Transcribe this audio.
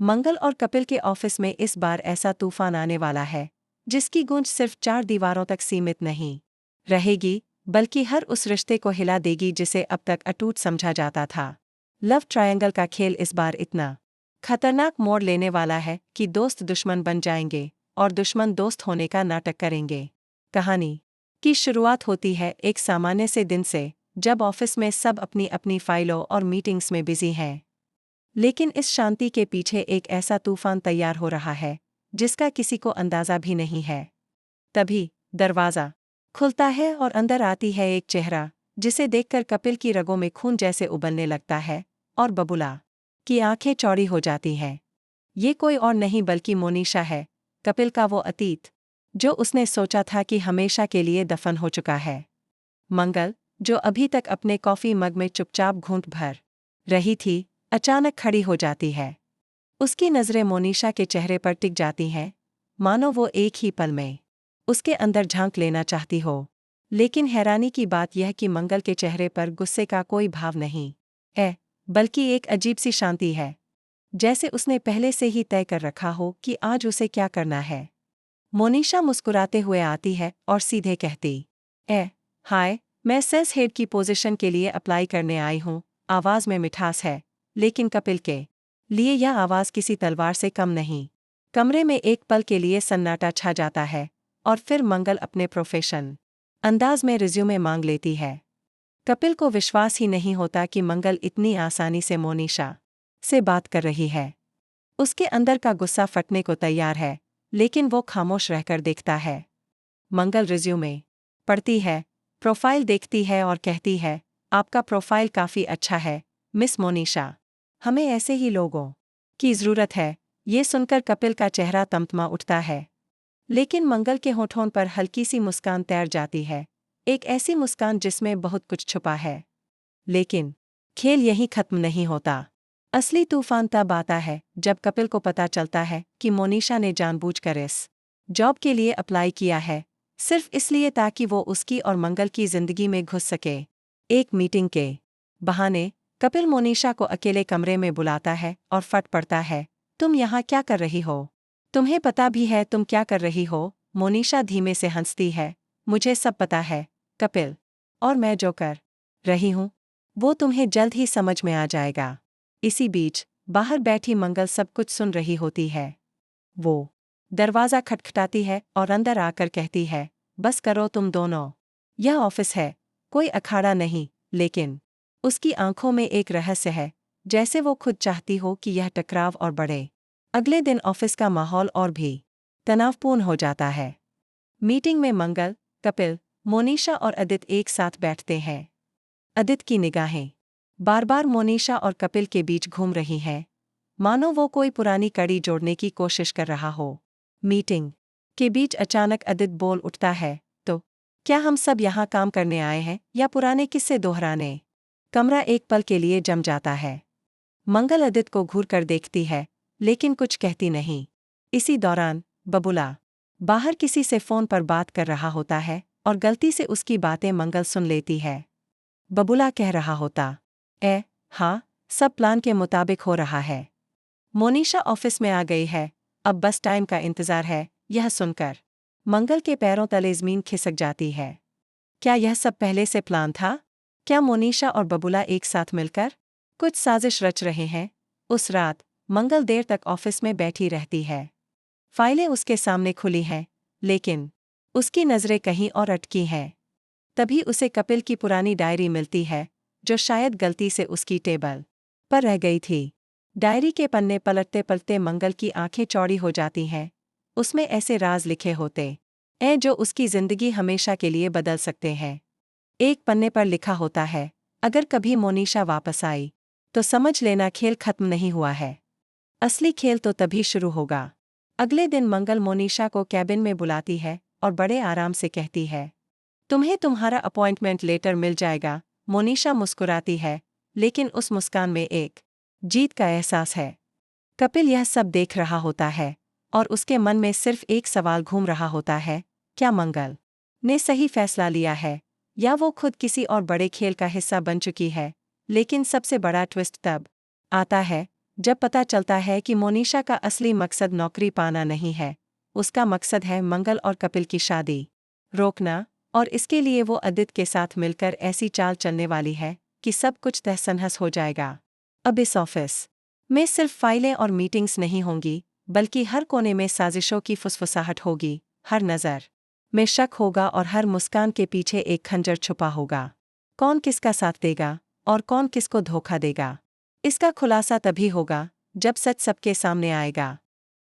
मंगल और कपिल के ऑफिस में इस बार ऐसा तूफान आने वाला है जिसकी गूंज सिर्फ 4 दीवारों तक सीमित नहीं रहेगी, बल्कि हर उस रिश्ते को हिला देगी जिसे अब तक अटूट समझा जाता था। लव ट्रायंगल का खेल इस बार इतना खतरनाक मोड़ लेने वाला है कि दोस्त दुश्मन बन जाएंगे और दुश्मन दोस्त होने का नाटक करेंगे। कहानी की शुरुआत होती है एक सामान्य से दिन से, जब ऑफिस में सब अपनी अपनी फाइलों और मीटिंग्स में बिजी हैं। लेकिन इस शांति के पीछे एक ऐसा तूफान तैयार हो रहा है जिसका किसी को अंदाजा भी नहीं है। तभी दरवाजा खुलता है और अंदर आती है एक चेहरा जिसे देखकर कपिल की रगों में खून जैसे उबलने लगता है और बबुला की आंखें चौड़ी हो जाती हैं। ये कोई और नहीं बल्कि मोनिशा है, कपिल का वो अतीत जो उसने सोचा था कि हमेशा के लिए दफन हो चुका है। मंगल, जो अभी तक अपने कॉफी मग में चुपचाप घूंट भर रही थी, अचानक खड़ी हो जाती है। उसकी नज़रें मोनिशा के चेहरे पर टिक जाती हैं, मानो वो एक ही पल में उसके अंदर झांक लेना चाहती हो। लेकिन हैरानी की बात यह कि मंगल के चेहरे पर गुस्से का कोई भाव नहीं है, बल्कि एक अजीब सी शांति है, जैसे उसने पहले से ही तय कर रखा हो कि आज उसे क्या करना है। मोनिशा मुस्कुराते हुए आती है और सीधे कहती, हाय, मैं सेल्स हेड की पोजीशन के लिए अप्लाई करने आई हूँ। आवाज़ में मिठास है, लेकिन कपिल के लिए यह आवाज़ किसी तलवार से कम नहीं। कमरे में एक पल के लिए सन्नाटा छा जाता है और फिर मंगल अपने प्रोफेशन अंदाज में रिज्यूमे मांग लेती है। कपिल को विश्वास ही नहीं होता कि मंगल इतनी आसानी से मोनिशा से बात कर रही है। उसके अंदर का गुस्सा फटने को तैयार है, लेकिन वो खामोश रहकर देखता है। मंगल रिज्यूमे पढ़ती है, प्रोफाइल देखती है और कहती है, आपका प्रोफाइल काफ़ी अच्छा है, मिस मोनिशा। हमें ऐसे ही लोगों की ज़रूरत है। ये सुनकर कपिल का चेहरा तमतमा उठता है, लेकिन मंगल के होठों पर हल्की सी मुस्कान तैर जाती है, एक ऐसी मुस्कान जिसमें बहुत कुछ छुपा है। लेकिन खेल यहीं खत्म नहीं होता। असली तूफान तब आता है जब कपिल को पता चलता है कि मोनिशा ने जानबूझकर इस जॉब के लिए अप्लाई किया है, सिर्फ इसलिए ताकि वो उसकी और मंगल की जिंदगी में घुस सके। एक मीटिंग के बहाने कपिल मोनिशा को अकेले कमरे में बुलाता है और फट पड़ता है, तुम यहाँ क्या कर रही हो? तुम्हें पता भी है तुम क्या कर रही हो? मोनिशा धीमे से हंसती है, मुझे सब पता है कपिल, और मैं जो कर रही हूँ वो तुम्हें जल्द ही समझ में आ जाएगा। इसी बीच बाहर बैठी मंगल सब कुछ सुन रही होती है। वो दरवाज़ा खटखटाती है और अंदर आकर कहती है, बस करो तुम दोनों, यह ऑफिस है, कोई अखाड़ा नहीं। लेकिन उसकी आंखों में एक रहस्य है, जैसे वो खुद चाहती हो कि यह टकराव और बढ़े। अगले दिन ऑफिस का माहौल और भी तनावपूर्ण हो जाता है। मीटिंग में मंगल, कपिल, मोनिशा और अदित एक साथ बैठते हैं। अदित की निगाहें बार बार मोनिशा और कपिल के बीच घूम रही हैं, मानो वो कोई पुरानी कड़ी जोड़ने की कोशिश कर रहा हो। मीटिंग के बीच अचानक अदित बोल उठता है, तो क्या हम सब यहाँ काम करने आए हैं या पुराने किस्से दोहराने? कमरा एक पल के लिए जम जाता है। मंगल अदित को घूर कर देखती है, लेकिन कुछ कहती नहीं। इसी दौरान बबुला बाहर किसी से फोन पर बात कर रहा होता है और गलती से उसकी बातें मंगल सुन लेती है। बबुला कह रहा होता, हाँ, सब प्लान के मुताबिक हो रहा है। मोनिशा ऑफिस में आ गई है, अब बस टाइम का इंतजार है। यह सुनकर मंगल के पैरों तले ज़मीन खिसक जाती है। क्या यह सब पहले से प्लान था? क्या मोनिशा और बबुला एक साथ मिलकर कुछ साजिश रच रहे हैं? उस रात मंगल देर तक ऑफिस में बैठी रहती है। फाइलें उसके सामने खुली हैं, लेकिन उसकी नज़रें कहीं और अटकी हैं। तभी उसे कपिल की पुरानी डायरी मिलती है, जो शायद गलती से उसकी टेबल पर रह गई थी। डायरी के पन्ने पलटते पलटते मंगल की आंखें चौड़ी हो जाती हैं। उसमें ऐसे राज लिखे होते जो उसकी जिंदगी हमेशा के लिए बदल सकते हैं। एक पन्ने पर लिखा होता है, अगर कभी मोनिशा वापस आई तो समझ लेना खेल खत्म नहीं हुआ है, असली खेल तो तभी शुरू होगा। अगले दिन मंगल मोनिशा को कैबिन में बुलाती है और बड़े आराम से कहती है, तुम्हें तुम्हारा अपॉइंटमेंट लेटर मिल जाएगा। मोनिशा मुस्कुराती है, लेकिन उस मुस्कान में एक जीत का एहसास है। कपिल यह सब देख रहा होता है और उसके मन में सिर्फ एक सवाल घूम रहा होता है, क्या मंगल ने सही फैसला लिया है या वो खुद किसी और बड़े खेल का हिस्सा बन चुकी है? लेकिन सबसे बड़ा ट्विस्ट तब आता है जब पता चलता है कि मोनिशा का असली मकसद नौकरी पाना नहीं है, उसका मकसद है मंगल और कपिल की शादी रोकना, और इसके लिए वो आदित्य के साथ मिलकर ऐसी चाल चलने वाली है कि सब कुछ तहस-नहस हो जाएगा। अब इस ऑफिस में सिर्फ फाइलें और मीटिंग्स नहीं होंगी, बल्कि हर कोने में साजिशों की फुसफुसाहट होगी, हर नज़र में शक होगा और हर मुस्कान के पीछे एक खंजर छुपा होगा। कौन किसका साथ देगा और कौन किसको धोखा देगा, इसका खुलासा तभी होगा जब सच सबके सामने आएगा।